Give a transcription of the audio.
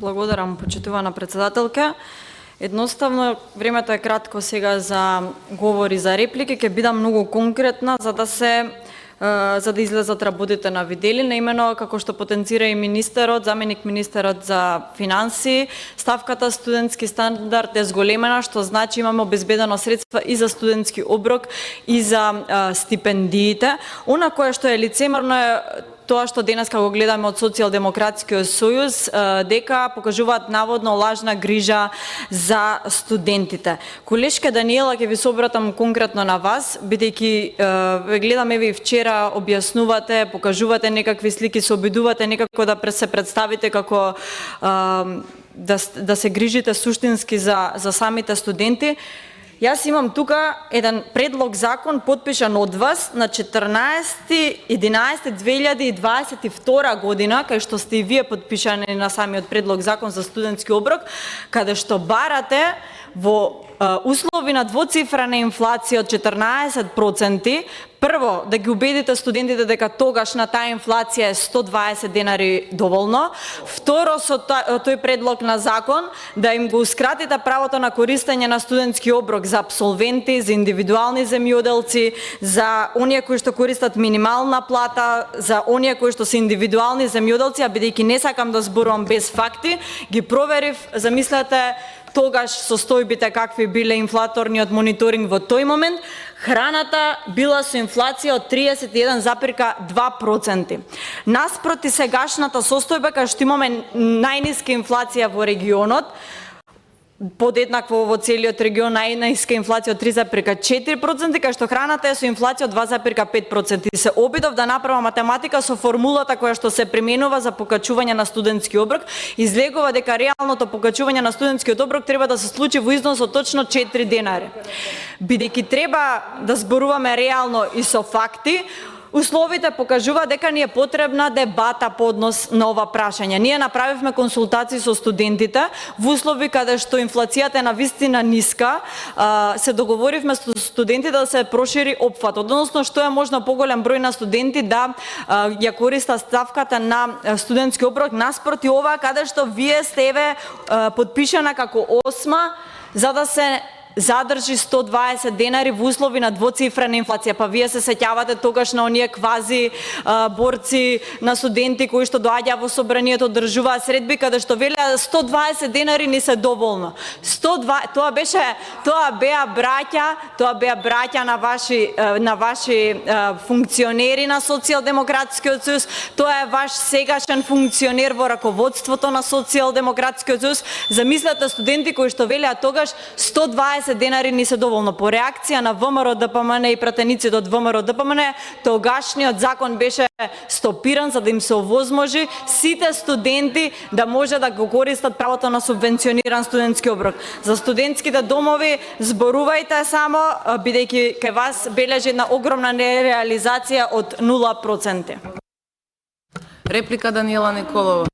Благодарам, почитувана председателка. Едноставно, времето е кратко сега за говори за реплики, ќе бидам многу конкретна за да излезат работите на виделина, имено како што потенцира и министерот, заменик министерот за финансии, ставката студентски стандард е зголемена, што значи имаме обезбедено средства и за студентски оброк и за стипендиите. Она кое што е лицемерно е тоа што денеска го гледаме од Социјалдемократскиот сојуз, дека покажуваат наводно лажна грижа за студентите. Колешка Даниела, ќе ви се обратам конкретно на вас, бидејќи ве гледаме ви вчера објаснувате, покажувате некакви слики, се обидувате некако да се представите како да се грижите суштински за самите студенти. Јас имам тука еден предлог закон подпишан од вас на 14.11.2022 година, кај што сте и вие подпишани на самиот предлог закон за студентски оброк, каде што барате во услови на двоцифрена инфлација од 14%, прво да ги убедите студентите дека тогаш на таа инфлација е 120 денари доволно, второ со тој предлог на закон да им гоускратите правото на користење на студентски оброк за апсолвенти, за индивидуални земјоделци, за оние кои што користат минимална плата, за оние кои што се индивидуални земјоделци, а бидејќи не сакам да зборувам без факти, ги проверив, замислете тогаш состојбите какви биле инфлаторниот мониторинг во тој момент, храната била со инфлација од 31,2%. Наспроти сегашната состојба, кај што имаме најниска инфлација во регионот, подеднакво во целиот регион, најниска инфлација од 3,4%, кај што храната е со инфлација од 2,5%. И се обидов да направам математика со формулата која што се применува за покачување на студентски оброк, излегува дека реалното покачување на студентскиот оброк треба да се случи во износ од точно 4 денари. Бидејќи треба да зборуваме реално и со факти, условите покажува дека ни е потребна дебата по однос на ова прашање. Ние направивме консултации со студентите во услови каде што инфлацијата е навистина ниска, се договоривме со студентите да се прошири опфатот, односно што е можно поголем број на студенти да ја користат ставката на студентски оброк, наспроти ова каде што вие сте подпишана како осма за да се задржи 120 денари во услови на двоцифрена инфлација. Па вие се сеќавате тогаш на оние квази борци на студенти кои што доаѓаа во собранието, одржуваа средби каде што велеа 120 денари ни се доволно. 120, тоа беа браќа на ваши функционери на Социјалдемократскиот сојуз. Тоа е ваш сегашен функционер во раководството на Социјалдемократскиот сојуз. Замислете студенти кои што велеа тогаш 120 денари ни се доволно. По реакција на ВМРО ДПМН и пратениците од ВМРО ДПМН, тогашниот закон беше стопиран за да им се овозможи сите студенти да може да го користат правото на субвенциониран студентски оброк. За студентските домови зборувајте само, бидејќи кај вас бележи една огромна нереализација од 0%. Реплика Даниела Николова.